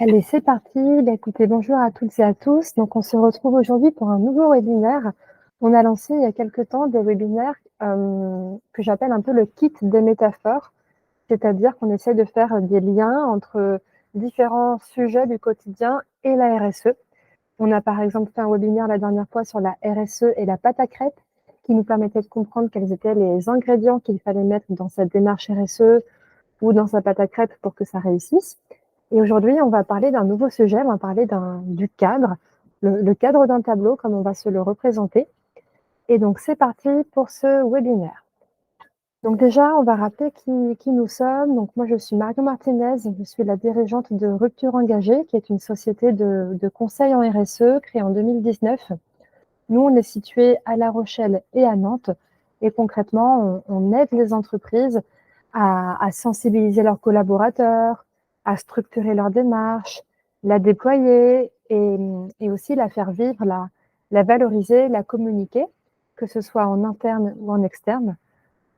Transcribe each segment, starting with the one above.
Allez, c'est parti. Écoutez, bonjour à toutes et à tous. Donc, on se retrouve aujourd'hui pour un nouveau webinaire. On a lancé il y a quelque temps des webinaires que j'appelle un peu le kit des métaphores, c'est-à-dire qu'on essaie de faire des liens entre différents sujets du quotidien et la RSE. On a par exemple fait un webinaire la dernière fois sur la RSE et la pâte à crêpes, qui nous permettait de comprendre quels étaient les ingrédients qu'il fallait mettre dans cette démarche RSE ou dans sa pâte à crêpes pour que ça réussisse. Et aujourd'hui, on va parler d'un nouveau sujet, on va parler du cadre, le cadre d'un tableau, comme on va se le représenter. Et donc, c'est parti pour ce webinaire. Donc déjà, on va rappeler qui nous sommes. Donc moi, je suis Marion Martinez, je suis la dirigeante de Rupture Engagée, qui est une société de conseil en RSE créée en 2019. Nous, on est situé à La Rochelle et à Nantes. Et concrètement, on aide les entreprises à sensibiliser leurs collaborateurs, à structurer leur démarche, la déployer et aussi la faire vivre, la valoriser, la communiquer, que ce soit en interne ou en externe.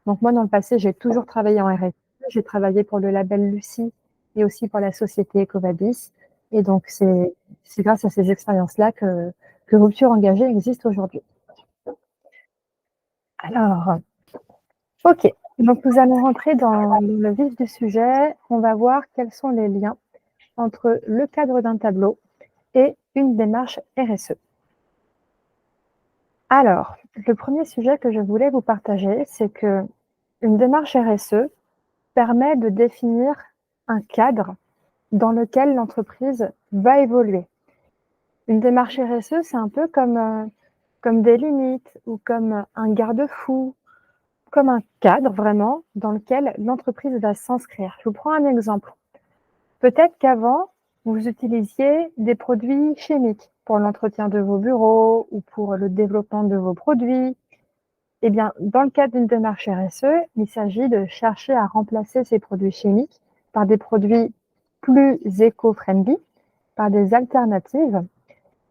Donc moi, dans le passé, j'ai toujours travaillé en RSE. J'ai travaillé pour le label Lucie et aussi pour la société Ecovadis. Et donc, c'est grâce à ces expériences-là que Rupture Engagée existe aujourd'hui. Alors, OK. Donc, nous allons rentrer dans le vif du sujet. On va voir quels sont les liens entre le cadre d'un tableau et une démarche RSE. Alors, le premier sujet que je voulais vous partager, c'est que une démarche RSE permet de définir un cadre dans lequel l'entreprise va évoluer. Une démarche RSE, c'est un peu comme des limites ou comme un garde-fou, comme un cadre vraiment dans lequel l'entreprise va s'inscrire. Je vous prends un exemple. Peut-être qu'avant, vous utilisiez des produits chimiques pour l'entretien de vos bureaux ou pour le développement de vos produits. Eh bien, dans le cadre d'une démarche RSE, il s'agit de chercher à remplacer ces produits chimiques par des produits plus éco-friendly, par des alternatives.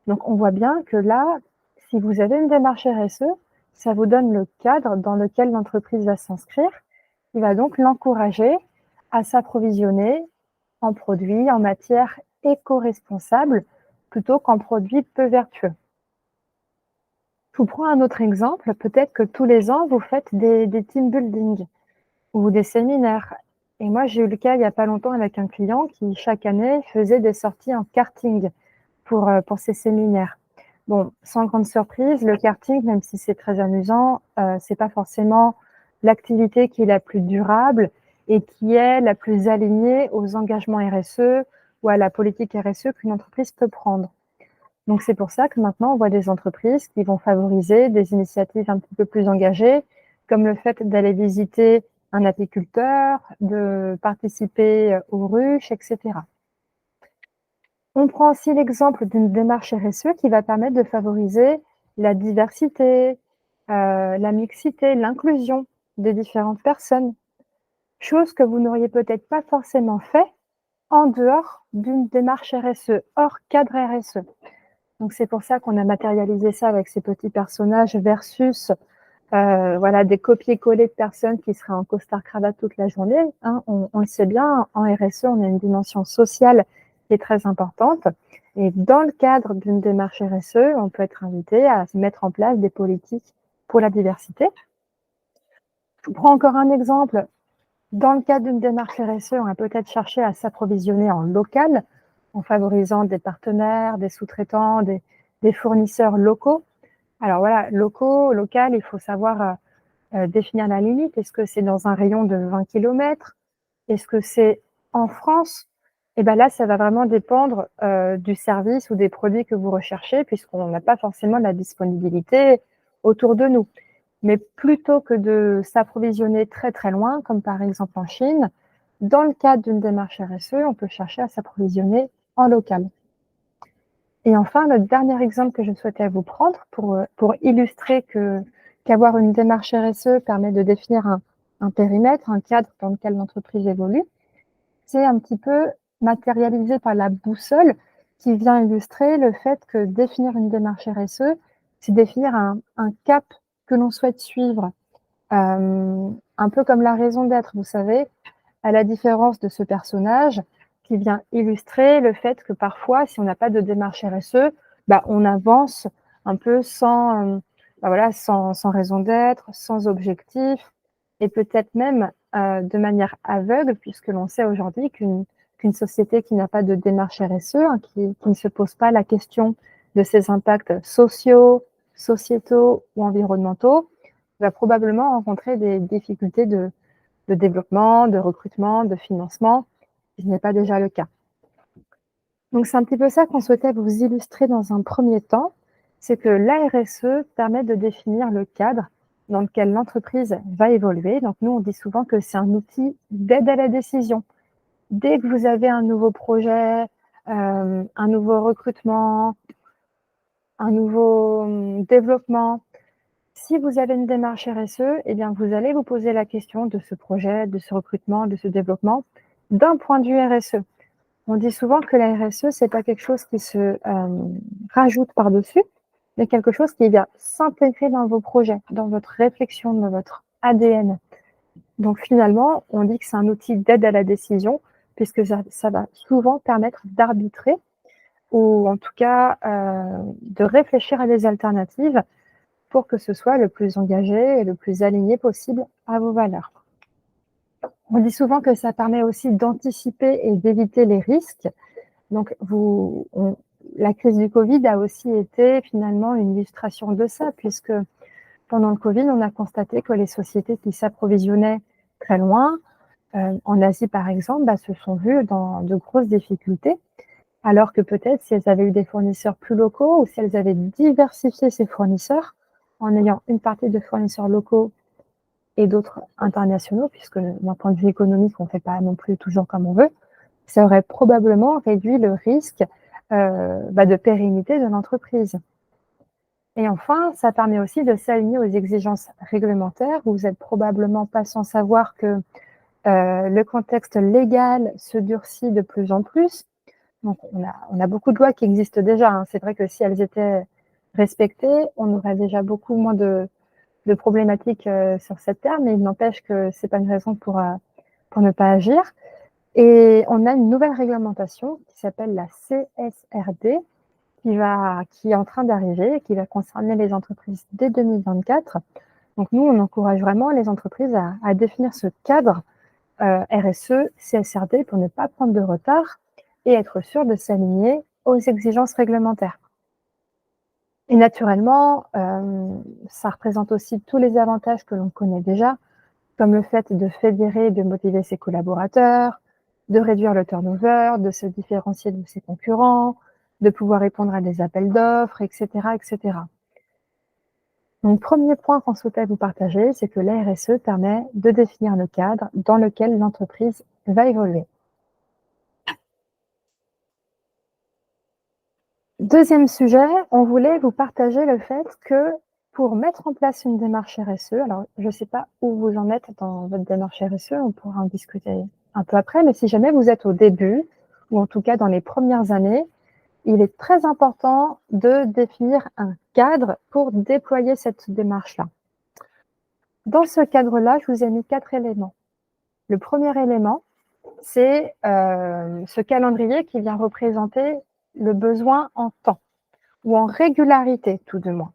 Donc, on voit bien que là, si vous avez une démarche RSE, ça vous donne le cadre dans lequel l'entreprise va s'inscrire. Il va donc l'encourager à s'approvisionner en produits, en matières éco-responsables, plutôt qu'en produits peu vertueux. Je vous prends un autre exemple. Peut-être que tous les ans, vous faites des team building ou des séminaires. Et moi, j'ai eu le cas il n'y a pas longtemps avec un client qui, chaque année, faisait des sorties en karting pour ces séminaires. Bon, sans grande surprise, le karting, même si c'est très amusant, c'est pas forcément l'activité qui est la plus durable et qui est la plus alignée aux engagements RSE ou à la politique RSE qu'une entreprise peut prendre. Donc c'est pour ça que maintenant, on voit des entreprises qui vont favoriser des initiatives un petit peu plus engagées, comme le fait d'aller visiter un apiculteur, de participer aux ruches, etc. On prend aussi l'exemple d'une démarche RSE qui va permettre de favoriser la diversité, la mixité, l'inclusion des différentes personnes, chose que vous n'auriez peut-être pas forcément fait en dehors d'une démarche RSE, hors cadre RSE. Donc c'est pour ça qu'on a matérialisé ça avec ces petits personnages versus voilà, des copier-coller de personnes qui seraient en costard-cravate toute la journée. Hein. On le sait bien, en RSE, on a une dimension sociale qui est très importante. Et dans le cadre d'une démarche RSE, on peut être invité à mettre en place des politiques pour la diversité. Je vous prends encore un exemple. Dans le cadre d'une démarche RSE, on va peut-être chercher à s'approvisionner en local, en favorisant des partenaires, des sous-traitants, des fournisseurs locaux. Alors voilà, local, il faut savoir définir la limite. Est-ce que c'est dans un rayon de 20 km? Est-ce que c'est en France? Et bien là, ça va vraiment dépendre du service ou des produits que vous recherchez, puisqu'on n'a pas forcément la disponibilité autour de nous. Mais plutôt que de s'approvisionner très très loin, comme par exemple en Chine, dans le cadre d'une démarche RSE, on peut chercher à s'approvisionner en local. Et enfin, le dernier exemple que je souhaitais vous prendre pour illustrer qu'avoir une démarche RSE permet de définir un périmètre, un cadre dans lequel l'entreprise évolue, c'est un petit peu matérialisé par la boussole qui vient illustrer le fait que définir une démarche RSE, c'est définir un cap que l'on souhaite suivre. Un peu comme la raison d'être, vous savez, à la différence de ce personnage qui vient illustrer le fait que parfois, si on n'a pas de démarche RSE, on avance un peu sans raison d'être, sans objectif et peut-être même de manière aveugle, puisque l'on sait aujourd'hui qu'une société qui n'a pas de démarche RSE, qui ne se pose pas la question de ses impacts sociaux, sociétaux ou environnementaux, va probablement rencontrer des difficultés de développement, de recrutement, de financement, si ce n'est pas déjà le cas. Donc c'est un petit peu ça qu'on souhaitait vous illustrer dans un premier temps, c'est que la RSE permet de définir le cadre dans lequel l'entreprise va évoluer. Donc nous, on dit souvent que c'est un outil d'aide à la décision. Dès que vous avez un nouveau projet, un nouveau recrutement, un nouveau développement, si vous avez une démarche RSE, eh bien, vous allez vous poser la question de ce projet, de ce recrutement, de ce développement, d'un point de vue RSE. On dit souvent que la RSE, c'est pas quelque chose qui se rajoute par-dessus, mais quelque chose qui vient s'intégrer dans vos projets, dans votre réflexion, dans votre ADN. Donc finalement, on dit que c'est un outil d'aide à la décision, puisque ça va souvent permettre d'arbitrer, ou en tout cas de réfléchir à des alternatives pour que ce soit le plus engagé et le plus aligné possible à vos valeurs. On dit souvent que ça permet aussi d'anticiper et d'éviter les risques. Donc, la crise du Covid a aussi été finalement une illustration de ça, puisque pendant le Covid, on a constaté que les sociétés qui s'approvisionnaient très loin, en Asie par exemple, se sont vues dans de grosses difficultés, alors que peut-être si elles avaient eu des fournisseurs plus locaux ou si elles avaient diversifié ces fournisseurs, en ayant une partie de fournisseurs locaux et d'autres internationaux, puisque d'un point de vue économique, on ne fait pas non plus toujours comme on veut, ça aurait probablement réduit le risque de pérennité de l'entreprise. Et enfin, ça permet aussi de s'aligner aux exigences réglementaires. Vous n'êtes probablement pas sans savoir que le contexte légal se durcit de plus en plus. Donc, on a beaucoup de lois qui existent déjà. C'est vrai que si elles étaient respectées, on aurait déjà beaucoup moins de problématiques sur cette terre, mais il n'empêche que ce n'est pas une raison pour ne pas agir. Et on a une nouvelle réglementation qui s'appelle la CSRD, qui est en train d'arriver et qui va concerner les entreprises dès 2024. Donc nous, on encourage vraiment les entreprises à définir ce cadre RSE, CSRD pour ne pas prendre de retard et être sûr de s'aligner aux exigences réglementaires. Et naturellement, ça représente aussi tous les avantages que l'on connaît déjà, comme le fait de fédérer et de motiver ses collaborateurs, de réduire le turnover, de se différencier de ses concurrents, de pouvoir répondre à des appels d'offres, etc., etc. Donc, premier point qu'on souhaitait vous partager, c'est que la RSE permet de définir le cadre dans lequel l'entreprise va évoluer. Deuxième sujet, on voulait vous partager le fait que pour mettre en place une démarche RSE, alors je ne sais pas où vous en êtes dans votre démarche RSE, on pourra en discuter un peu après, mais si jamais vous êtes au début, ou en tout cas dans les premières années, il est très important de définir un cadre pour déployer cette démarche-là. Dans ce cadre-là, je vous ai mis 4 éléments. Le premier élément, c'est ce calendrier qui vient représenter le besoin en temps ou en régularité, tout de moins.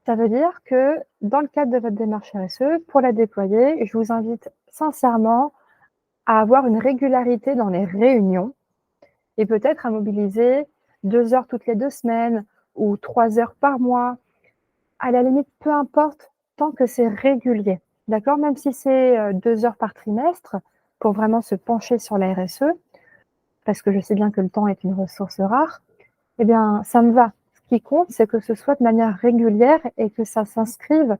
Ça veut dire que dans le cadre de votre démarche RSE, pour la déployer, je vous invite sincèrement à avoir une régularité dans les réunions et peut-être à mobiliser 2 heures toutes les 2 semaines ou 3 heures par mois. À la limite, peu importe, tant que c'est régulier. D'accord? Même si c'est 2 heures par trimestre, pour vraiment se pencher sur la RSE, parce que je sais bien que le temps est une ressource rare, eh bien, ça me va. Ce qui compte, c'est que ce soit de manière régulière et que ça s'inscrive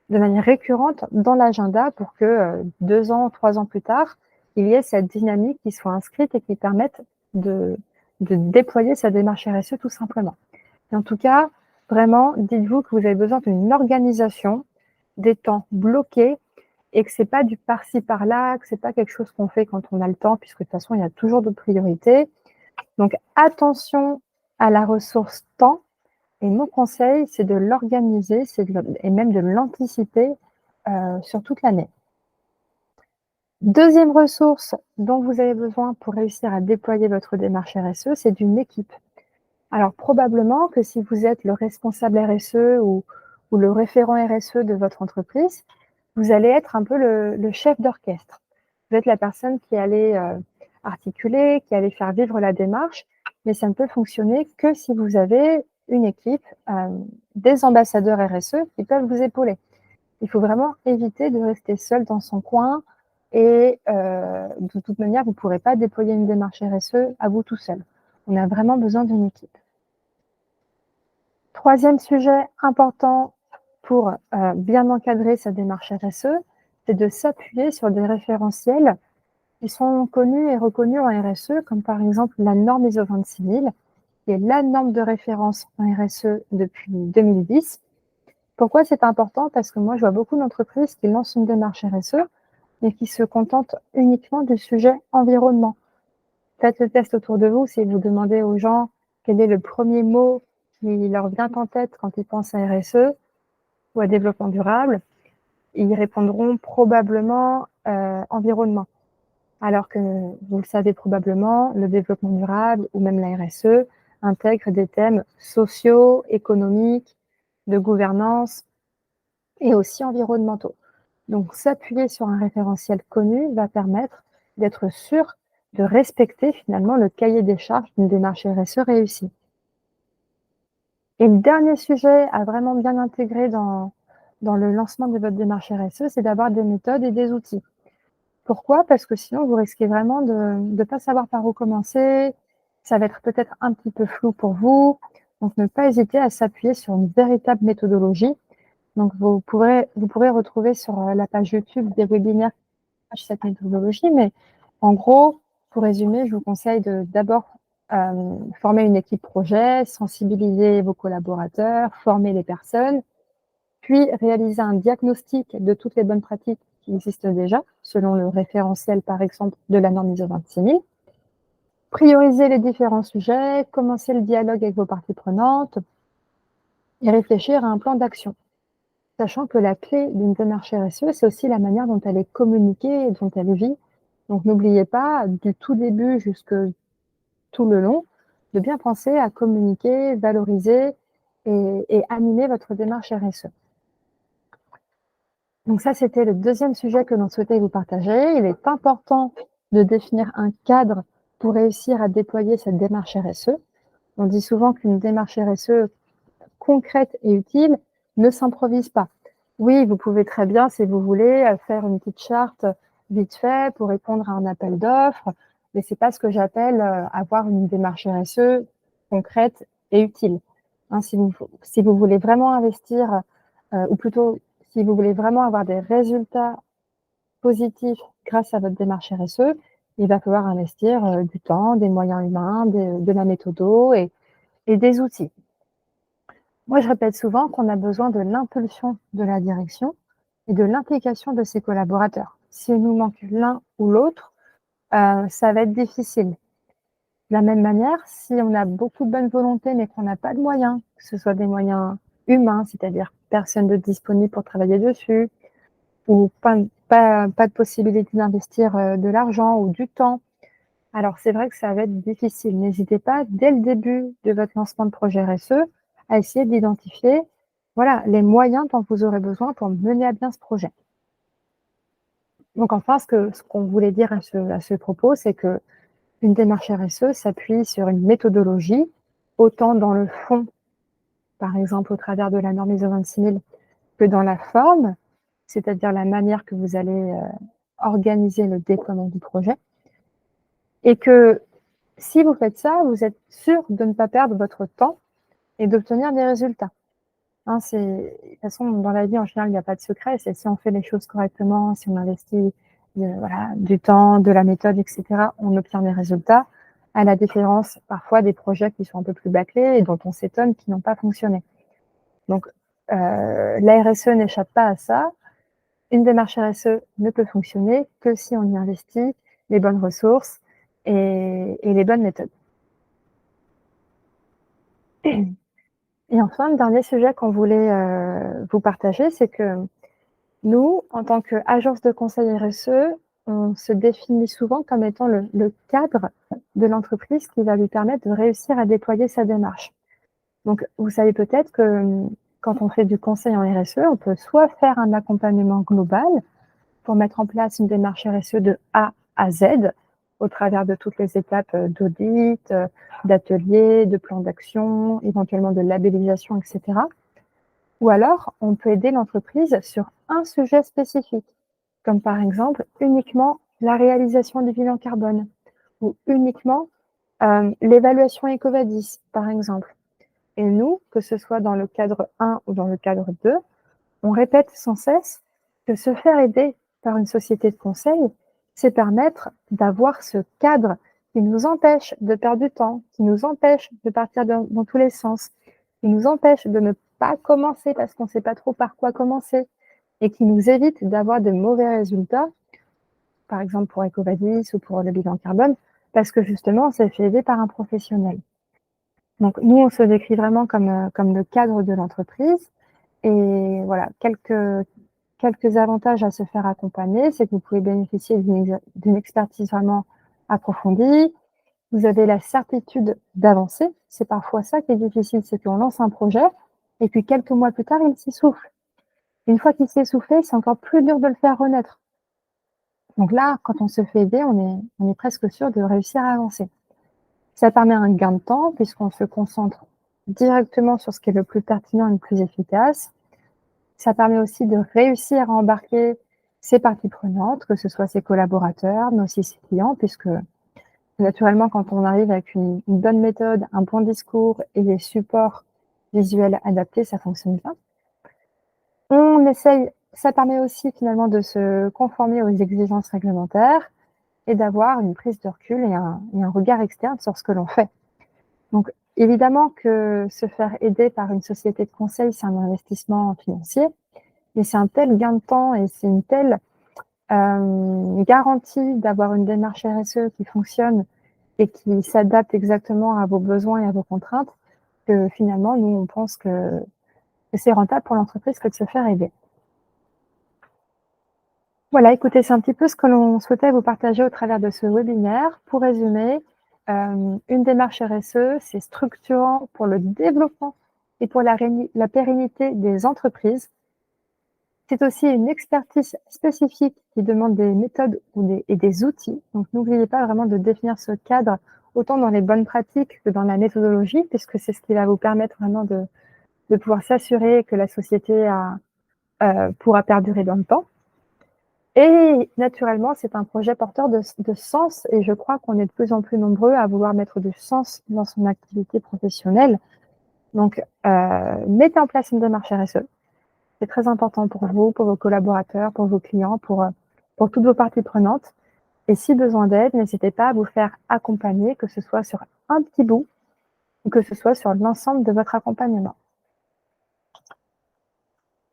de manière récurrente dans l'agenda pour que 2 ans, 3 ans plus tard, il y ait cette dynamique qui soit inscrite et qui permette de déployer sa démarche RSE tout simplement. Et en tout cas, vraiment, dites-vous que vous avez besoin d'une organisation, des temps bloqués et que c'est pas du par-ci par-là, que c'est pas quelque chose qu'on fait quand on a le temps, puisque de toute façon, il y a toujours d'autres priorités. Donc, attention à la ressource temps. Et mon conseil, c'est de l'organiser et même de l'anticiper sur toute l'année. Deuxième ressource dont vous avez besoin pour réussir à déployer votre démarche RSE, c'est d'une équipe. Alors probablement que si vous êtes le responsable RSE ou le référent RSE de votre entreprise, vous allez être un peu le chef d'orchestre. Vous êtes la personne qui allait articuler, qui allait faire vivre la démarche, mais ça ne peut fonctionner que si vous avez une équipe, des ambassadeurs RSE qui peuvent vous épauler. Il faut vraiment éviter de rester seul dans son coin et de toute manière, vous ne pourrez pas déployer une démarche RSE à vous tout seul. On a vraiment besoin d'une équipe. Troisième sujet important pour bien encadrer sa démarche RSE, c'est de s'appuyer sur des référentiels qui sont connus et reconnus en RSE, comme par exemple la norme ISO 26000, qui est la norme de référence en RSE depuis 2010. Pourquoi c'est important? Parce que moi, je vois beaucoup d'entreprises qui lancent une démarche RSE, mais qui se contentent uniquement du sujet environnement. Faites le test autour de vous. Si vous demandez aux gens quel est le premier mot qui leur vient en tête quand ils pensent à RSE ou à développement durable, ils répondront probablement environnement. Alors que vous le savez probablement, le développement durable ou même la RSE intègre des thèmes sociaux, économiques, de gouvernance et aussi environnementaux. Donc s'appuyer sur un référentiel connu va permettre d'être sûr de respecter finalement le cahier des charges d'une démarche RSE réussie. Et le dernier sujet à vraiment bien intégrer dans le lancement de votre démarche RSE, c'est d'avoir des méthodes et des outils. Pourquoi? Parce que sinon, vous risquez vraiment de ne pas savoir par où commencer. Ça va être peut-être un petit peu flou pour vous. Donc, ne pas hésiter à s'appuyer sur une véritable méthodologie. Donc, vous pourrez retrouver sur la page YouTube des webinaires cette méthodologie. Mais en gros, pour résumer, je vous conseille de d'abord former une équipe projet, sensibiliser vos collaborateurs, former les personnes, puis réaliser un diagnostic de toutes les bonnes pratiques qui existent déjà, selon le référentiel, par exemple, de la norme ISO 26000. Prioriser les différents sujets, commencer le dialogue avec vos parties prenantes et réfléchir à un plan d'action. Sachant que la clé d'une démarche RSE, c'est aussi la manière dont elle est communiquée et dont elle vit. Donc n'oubliez pas, du tout début jusque tout le long, de bien penser à communiquer, valoriser et animer votre démarche RSE. Donc ça, c'était le deuxième sujet que l'on souhaitait vous partager. Il est important de définir un cadre pour réussir à déployer cette démarche RSE. On dit souvent qu'une démarche RSE concrète et utile ne s'improvise pas. Oui, vous pouvez très bien, si vous voulez, faire une petite charte vite fait pour répondre à un appel d'offres, mais c'est pas ce que j'appelle avoir une démarche RSE concrète et utile. Hein, si vous voulez vraiment investir, ou plutôt si vous voulez vraiment avoir des résultats positifs grâce à votre démarche RSE, il va falloir investir du temps, des moyens humains, de la méthodo et des outils. Moi, je répète souvent qu'on a besoin de l'impulsion de la direction et de l'implication de ses collaborateurs. S'il nous manque l'un ou l'autre, ça va être difficile. De la même manière, si on a beaucoup de bonne volonté, mais qu'on n'a pas de moyens, que ce soit des moyens humains, c'est-à-dire personne de disponible pour travailler dessus, ou pas de possibilité d'investir de l'argent ou du temps, alors c'est vrai que ça va être difficile. N'hésitez pas, dès le début de votre lancement de projet RSE, à essayer d'identifier, voilà, les moyens dont vous aurez besoin pour mener à bien ce projet. Donc enfin, ce qu'on voulait dire à ce propos, c'est qu'une démarche RSE s'appuie sur une méthodologie, autant dans le fond, par exemple au travers de la norme ISO 26000, que dans la forme, c'est-à-dire la manière que vous allez organiser le déploiement du projet. Et que si vous faites ça, vous êtes sûr de ne pas perdre votre temps et d'obtenir des résultats. Hein, de toute façon, dans la vie, en général, il n'y a pas de secret. C'est si on fait les choses correctement, si on investit voilà, du temps, de la méthode, etc., on obtient des résultats, à la différence parfois des projets qui sont un peu plus bâclés et dont on s'étonne qu'ils n'ont pas fonctionné. Donc, la RSE n'échappe pas à ça. Une démarche RSE ne peut fonctionner que si on y investit les bonnes ressources et les bonnes méthodes. Et enfin, le dernier sujet qu'on voulait vous partager, c'est que nous, en tant qu'agence de conseil RSE, on se définit souvent comme étant le cadre de l'entreprise qui va lui permettre de réussir à déployer sa démarche. Donc, vous savez peut-être que quand on fait du conseil en RSE, on peut soit faire un accompagnement global pour mettre en place une démarche RSE de A à Z, au travers de toutes les étapes d'audit, d'ateliers, de plans d'action, éventuellement de labellisation, etc. Ou alors, on peut aider l'entreprise sur un sujet spécifique, comme par exemple uniquement la réalisation du bilan carbone ou uniquement l'évaluation EcoVadis, par exemple. Et nous, que ce soit dans le cadre 1 ou dans le cadre 2, on répète sans cesse que se faire aider par une société de conseil, c'est permettre d'avoir ce cadre qui nous empêche de perdre du temps, qui nous empêche de partir dans tous les sens, qui nous empêche de ne pas commencer parce qu'on ne sait pas trop par quoi commencer et qui nous évite d'avoir de mauvais résultats, par exemple pour EcoVadis ou pour le bilan carbone, parce que justement, on s'est fait aider par un professionnel. Donc nous, on se décrit vraiment comme le cadre de l'entreprise. Et voilà, quelques avantages à se faire accompagner, c'est que vous pouvez bénéficier d'une expertise vraiment approfondie. Vous avez la certitude d'avancer. C'est parfois ça qui est difficile, c'est qu'on lance un projet et puis quelques mois plus tard, il s'essouffle. Une fois qu'il s'est essoufflé, c'est encore plus dur de le faire renaître. Donc là, quand on se fait aider, on est presque sûr de réussir à avancer. Ça permet un gain de temps puisqu'on se concentre directement sur ce qui est le plus pertinent et le plus efficace. Ça permet aussi de réussir à embarquer ses parties prenantes, que ce soit ses collaborateurs, mais aussi ses clients, puisque naturellement, quand on arrive avec une bonne méthode, un bon discours et des supports visuels adaptés, ça fonctionne bien. Ça permet aussi finalement de se conformer aux exigences réglementaires et d'avoir une prise de recul et un regard externe sur ce que l'on fait. Donc, évidemment que se faire aider par une société de conseil, c'est un investissement financier, mais c'est un tel gain de temps et c'est une telle garantie d'avoir une démarche RSE qui fonctionne et qui s'adapte exactement à vos besoins et à vos contraintes, que finalement, nous, on pense que c'est rentable pour l'entreprise que de se faire aider. Voilà, écoutez, c'est un petit peu ce que l'on souhaitait vous partager au travers de ce webinaire. Pour résumer, une démarche RSE, c'est structurant pour le développement et pour la pérennité des entreprises. C'est aussi une expertise spécifique qui demande des méthodes et des outils. Donc, n'oubliez pas vraiment de définir ce cadre autant dans les bonnes pratiques que dans la méthodologie, puisque c'est ce qui va vous permettre vraiment de pouvoir s'assurer que la société pourra perdurer dans le temps. Et naturellement, c'est un projet porteur de sens et je crois qu'on est de plus en plus nombreux à vouloir mettre du sens dans son activité professionnelle. Donc, mettez en place une démarche RSE. C'est très important pour vous, pour vos collaborateurs, pour vos clients, pour toutes vos parties prenantes. Et si besoin d'aide, n'hésitez pas à vous faire accompagner, que ce soit sur un petit bout ou que ce soit sur l'ensemble de votre accompagnement.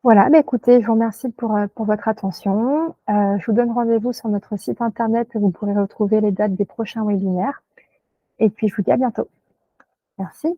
Voilà, bah écoutez, je vous remercie pour votre attention. Je vous donne rendez-vous sur notre site internet où vous pourrez retrouver les dates des prochains webinaires. Et puis, je vous dis à bientôt. Merci.